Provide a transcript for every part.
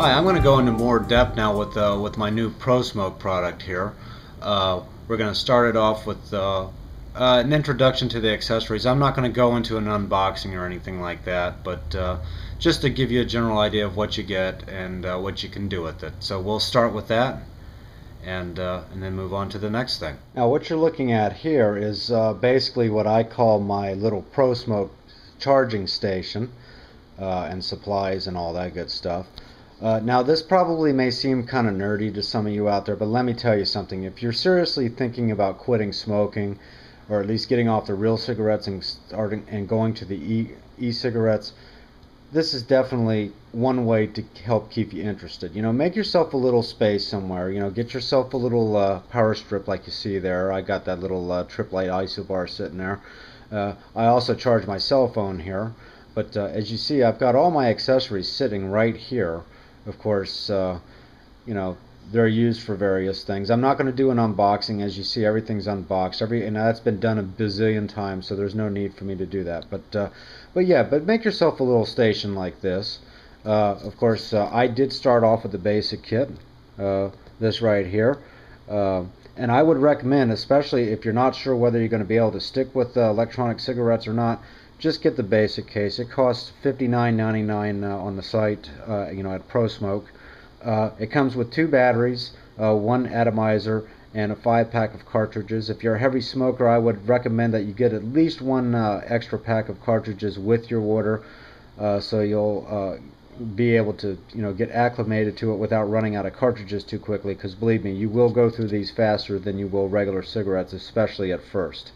Hi, I'm going to go into more depth now with my new ProSmoke product here. We're going to start it off with an introduction to the accessories. I'm not going to go into an unboxing or anything like that, but just to give you a general idea of what you get and what you can do with it. So we'll start with that and then move on to the next thing. Now what you're looking at here is basically what I call my little ProSmoke charging station and supplies and all that good stuff. Now this probably may seem kind of nerdy to some of you out there, but let me tell you something. If you're seriously thinking about quitting smoking, or at least getting off the real cigarettes and going to the e-cigarettes, this is definitely one way to help keep you interested. Make yourself a little space somewhere. Get yourself a little power strip like you see there. I got that little Trip Light isobar sitting there. I also charge my cell phone here, but as you see, I've got all my accessories sitting right here. Of course, they're used for various things. I'm not going to do an unboxing. As you see, everything's unboxed. And that's been done a bazillion times, so there's no need for me to do that. But make yourself a little station like this. Of course, I did start off with the basic kit, this right here. And I would recommend, especially if you're not sure whether you're going to be able to stick with electronic cigarettes or not, just get the basic case. It costs $59.99 on the site, at ProSmoke. It comes with 2 batteries, 1 atomizer, and a 5-pack of cartridges. If you're a heavy smoker, I would recommend that you get at least 1 extra pack of cartridges with your order, so you'll be able to get acclimated to it without running out of cartridges too quickly, because believe me, you will go through these faster than you will regular cigarettes, especially at first.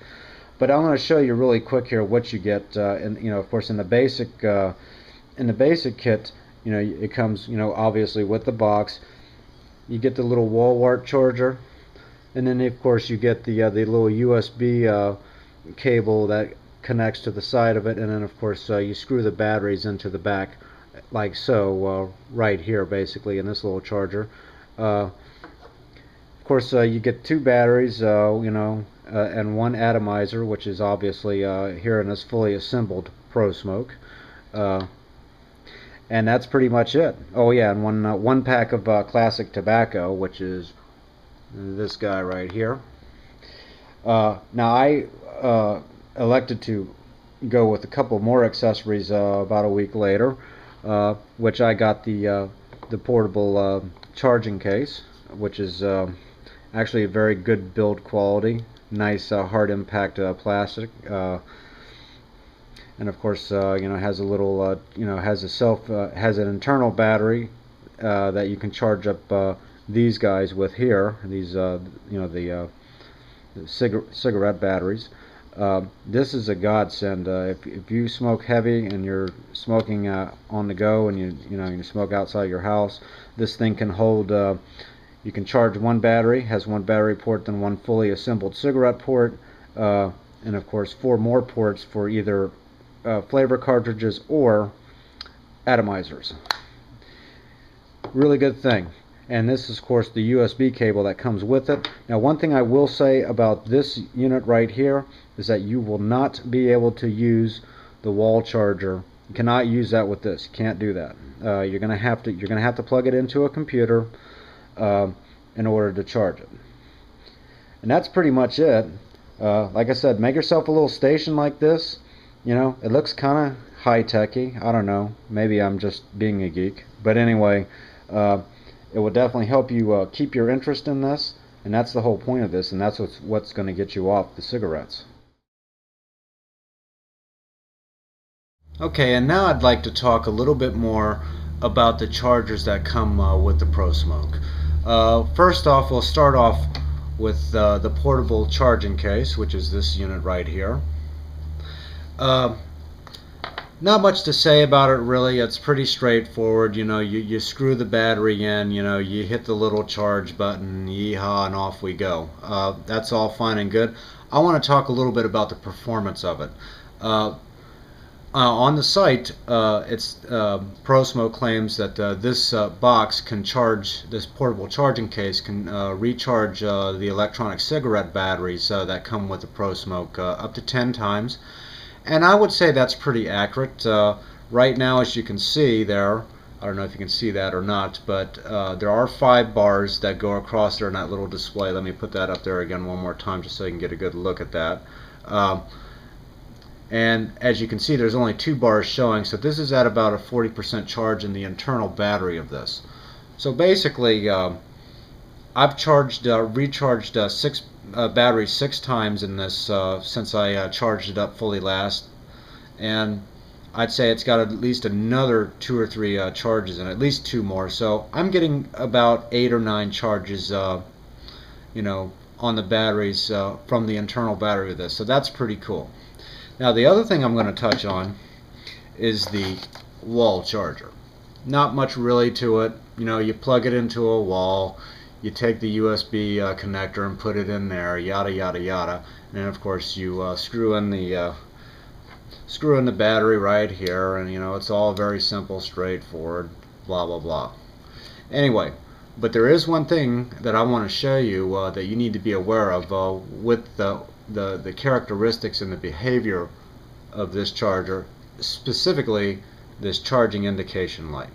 But I'm going to show you really quick here what you get. Of course, in the basic kit, it comes, obviously with the box. You get the little wall wart charger, and then of course you get the little USB cable that connects to the side of it, and then of course you screw the batteries into the back, like so, right here, basically in this little charger. Of course, you get 2 batteries, and 1 atomizer, which is obviously here in this fully assembled ProSmoke, and that's pretty much it. Oh yeah, and one pack of classic tobacco, which is this guy right here. Now I elected to go with a couple more accessories about a week later, which I got the portable charging case, which is actually a very good build quality. Nice hard impact plastic, and of course has a little has an internal battery that you can charge up these guys with here, these the cigarette batteries. This is a godsend. If you smoke heavy and you're smoking on the go, and you smoke outside your house, this thing can hold you can charge 1 battery, has 1 battery port, then 1 fully assembled cigarette port, and of course 4 more ports for either flavor cartridges or atomizers. Really good thing. And this is of course the USB cable that comes with it. Now one thing I will say about this unit right here is that you will not be able to use the wall charger. You cannot use that with this. You can't do that. You're gonna have to plug it into a computer in order to charge it. And that's pretty much it. Like I said, make yourself a little station like this. It looks kind of high-techy. I don't know. Maybe I'm just being a geek. But anyway, it will definitely help you keep your interest in this. And that's the whole point of this. And that's what's going to get you off the cigarettes. Okay, and now I'd like to talk a little bit more about the chargers that come with the ProSmoke. First off, we'll start off with the portable charging case, which is this unit right here. Not much to say about it really. It's pretty straightforward. You screw the battery in, you hit the little charge button, yeehaw, and off we go. That's all fine and good. I want to talk a little bit about the performance of it. On the site, ProSmoke claims that this box can charge, this portable charging case can recharge the electronic cigarette batteries that come with the ProSmoke up to 10 times. And I would say that's pretty accurate. Right now, as you can see there, I don't know if you can see that or not, but there are 5 bars that go across there in that little display. Let me put that up there again one more time just so you can get a good look at that. And as you can see, there's only 2 bars showing, so this is at about a 40% charge in the internal battery of this. So basically, I've recharged 6 batteries 6 times in this since I charged it up fully last, and I'd say it's got at least another 2 or 3 charges and at least 2 more. So I'm getting about 8 or 9 charges, you know, on the batteries from the internal battery of this. So that's pretty cool. Now the other thing I'm going to touch on is the wall charger. Not much really to it. You know, you plug it into a wall, you take the USB connector and put it in there, yada yada yada, and then of course you screw in the battery right here, and you know, it's all very simple, straightforward, blah blah blah. Anyway, but there is one thing that I want to show you that you need to be aware of with the characteristics and the behavior of this charger, specifically this charging indication light.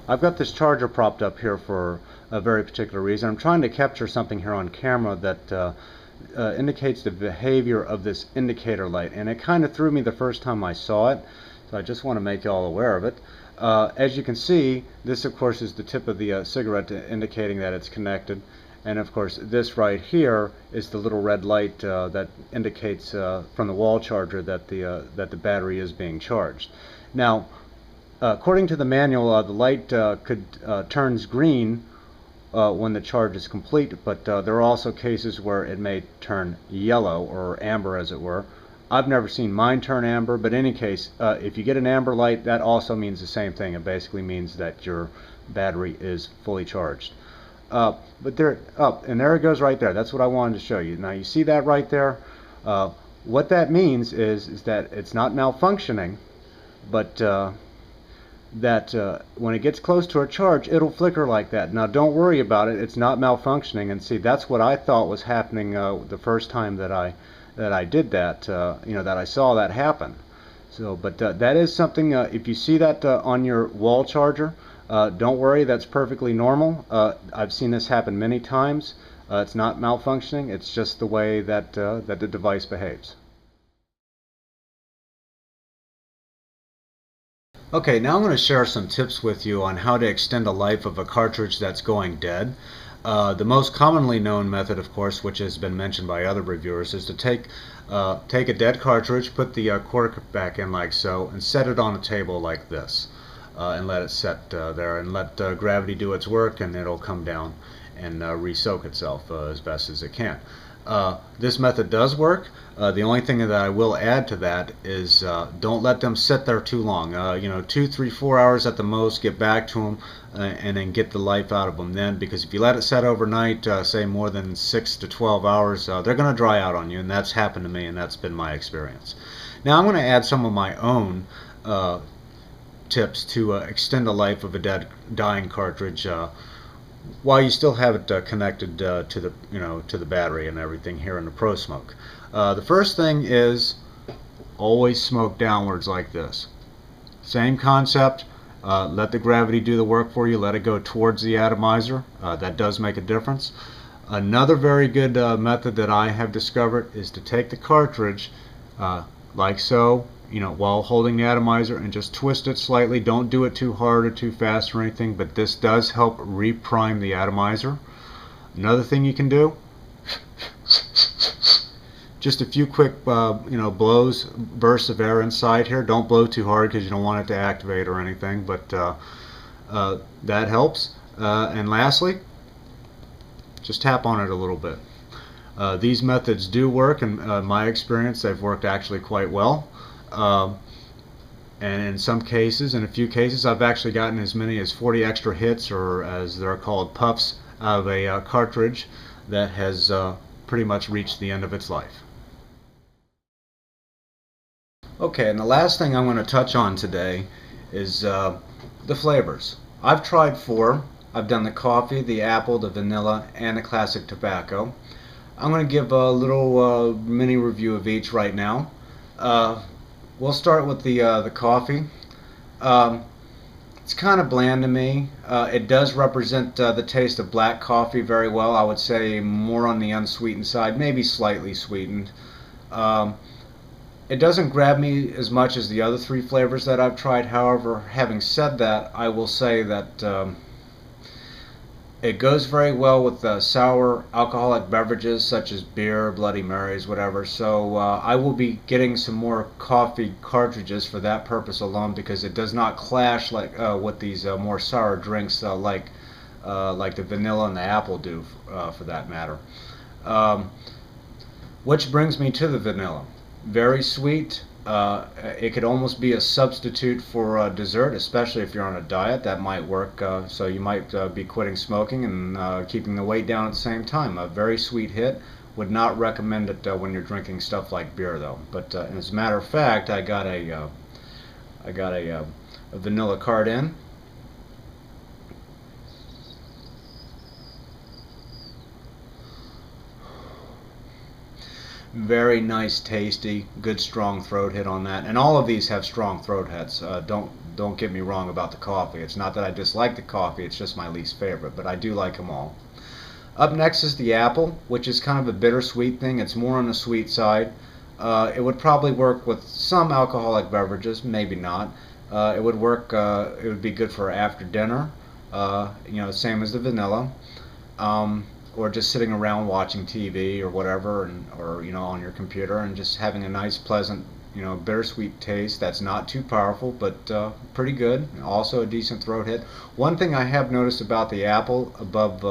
I've got this charger propped up here for a very particular reason. I'm trying to capture something here on camera that indicates the behavior of this indicator light, and it kind of threw me the first time I saw it, so I just want to make you all aware of it. As you can see, this of course is the tip of the cigarette indicating that it's connected, and of course this right here is the little red light that indicates from the wall charger that the battery is being charged. Now, according to the manual, the light turns green when the charge is complete, but there are also cases where it may turn yellow, or amber as it were. I've never seen mine turn amber, but in any case, if you get an amber light, that also means the same thing. It basically means that your battery is fully charged. But there, and there it goes right there. That's what I wanted to show you. Now you see that right there? What that means is that it's not malfunctioning, but that when it gets close to a charge, it'll flicker like that. Now don't worry about it, it's not malfunctioning. And see, that's what I thought was happening the first time that I did that, you know, that I saw that happen. So, but that is something, if you see that on your wall charger, don't worry, that's perfectly normal. I've seen this happen many times. It's not malfunctioning, it's just the way that that the device behaves. Okay, now I'm going to share some tips with you on how to extend the life of a cartridge that's going dead. The most commonly known method, of course, which has been mentioned by other reviewers, is to take a dead cartridge, put the cork back in like so, and set it on a table like this, and let it set there, and let gravity do its work, and it'll come down and re-soak itself as best as it can. This method does work. The only thing that I will add to that is don't let them sit there too long. You know, 2, 3, 4 hours at the most. Get back to them and then get the life out of them then, because if you let it set overnight, say more than 6 to 12 hours, they're going to dry out on you, and that's happened to me, and that's been my experience. Now I'm going to add some of my own tips to extend the life of a dying cartridge while you still have it connected to the battery and everything here in the ProSmoke. The first thing is always smoke downwards like this. Same concept. Let the gravity do the work for you. Let it go towards the atomizer. That does make a difference. Another very good method that I have discovered is to take the cartridge like so, you know, while holding the atomizer, and just twist it slightly. Don't do it too hard or too fast or anything, but this does help reprime the atomizer. Another thing you can do, just a few quick you know, blows, bursts of air inside here. Don't blow too hard because you don't want it to activate or anything, but that helps. And lastly, just tap on it a little bit. These methods do work, and in my experience they've worked actually quite well. And in some cases, in a few cases, I've actually gotten as many as 40 extra hits, or as they're called, puffs, out of a cartridge that has pretty much reached the end of its life. Okay, and the last thing I'm going to touch on today is the flavors. I've tried 4. I've done the coffee, the apple, the vanilla, and the classic tobacco. I'm going to give a little mini review of each right now. We'll start with the coffee. It's kind of bland to me. It does represent the taste of black coffee very well. I would say more on the unsweetened side, maybe slightly sweetened. Um, it doesn't grab me as much as the other three flavors that I've tried. However, having said that, I will say that it goes very well with sour alcoholic beverages such as beer, Bloody Marys, whatever. So I will be getting some more coffee cartridges for that purpose alone, because it does not clash like with these more sour drinks like the vanilla and the apple do, for that matter. Um, which brings me to the vanilla. Very sweet. It could almost be a substitute for dessert, especially if you're on a diet. That might work. So you might be quitting smoking and keeping the weight down at the same time. A very sweet hit. Would not recommend it when you're drinking stuff like beer, though. But as a matter of fact, I got a vanilla cart in. Very nice, tasty, good strong throat hit on that. And all of these have strong throat hits. Don't get me wrong about the coffee. It's not that I dislike the coffee, it's just my least favorite, but I do like them all. Up next is the apple, which is kind of a bittersweet thing. It's more on the sweet side. It would probably work with some alcoholic beverages, maybe not. It would work. It would be good for after dinner. Same as the vanilla. Or just sitting around watching TV or whatever, or on your computer, and just having a nice, pleasant, bittersweet taste that's not too powerful, but pretty good. Also a decent throat hit. One thing I have noticed about the apple above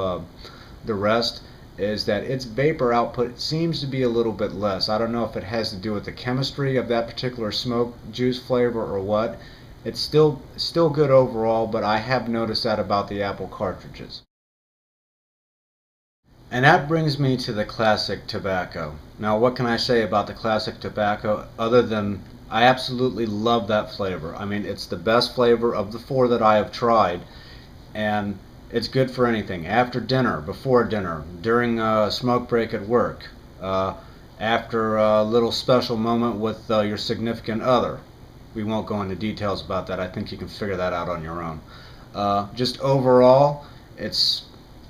the rest is that its vapor output seems to be a little bit less. I don't know if it has to do with the chemistry of that particular smoke juice flavor or what. It's still good overall, but I have noticed that about the apple cartridges. And that brings me to the classic tobacco. Now, what can I say about the classic tobacco other than I absolutely love that flavor. I mean, it's the best flavor of the four that I have tried, and it's good for anything. After dinner, before dinner, during a smoke break at work, after a little special moment with your significant other. We won't go into details about that. I think you can figure that out on your own. Just overall,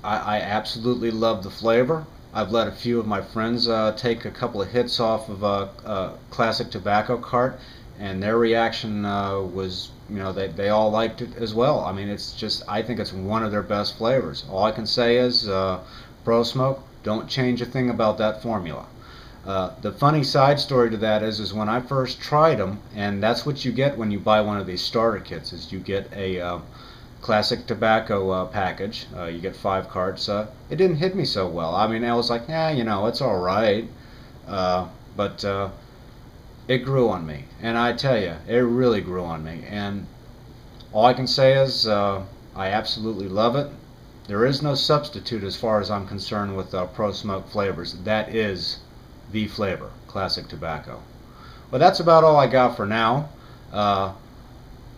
I absolutely love the flavor. I've let a few of my friends take a couple of hits off of a classic tobacco cart, and their reaction was, they all liked it as well. I mean, I think it's one of their best flavors. All I can say is, ProSmoke, don't change a thing about that formula. The funny side story to that is when I first tried them, and that's what you get when you buy one of these starter kits, is you get a classic tobacco package. You get 5 carts. It didn't hit me so well. I mean, I was like, it's all right. But it grew on me, and I tell you, it really grew on me. And all I can say is I absolutely love it. There is no substitute as far as I'm concerned with ProSmoke flavors. That is the flavor, classic tobacco. Well, that's about all I got for now.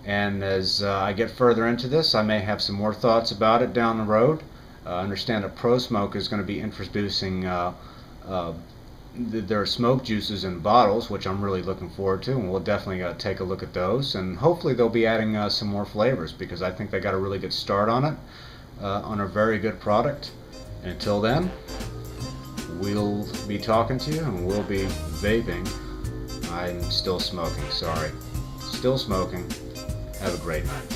And as I get further into this, I may have some more thoughts about it down the road. I understand that ProSmoke is going to be introducing their smoke juices in bottles, which I'm really looking forward to, and we'll definitely take a look at those. And hopefully they'll be adding some more flavors, because I think they got a really good start on it, on a very good product. And until then, we'll be talking to you, and we'll be vaping. I'm still smoking, sorry. Still smoking. Have a great night.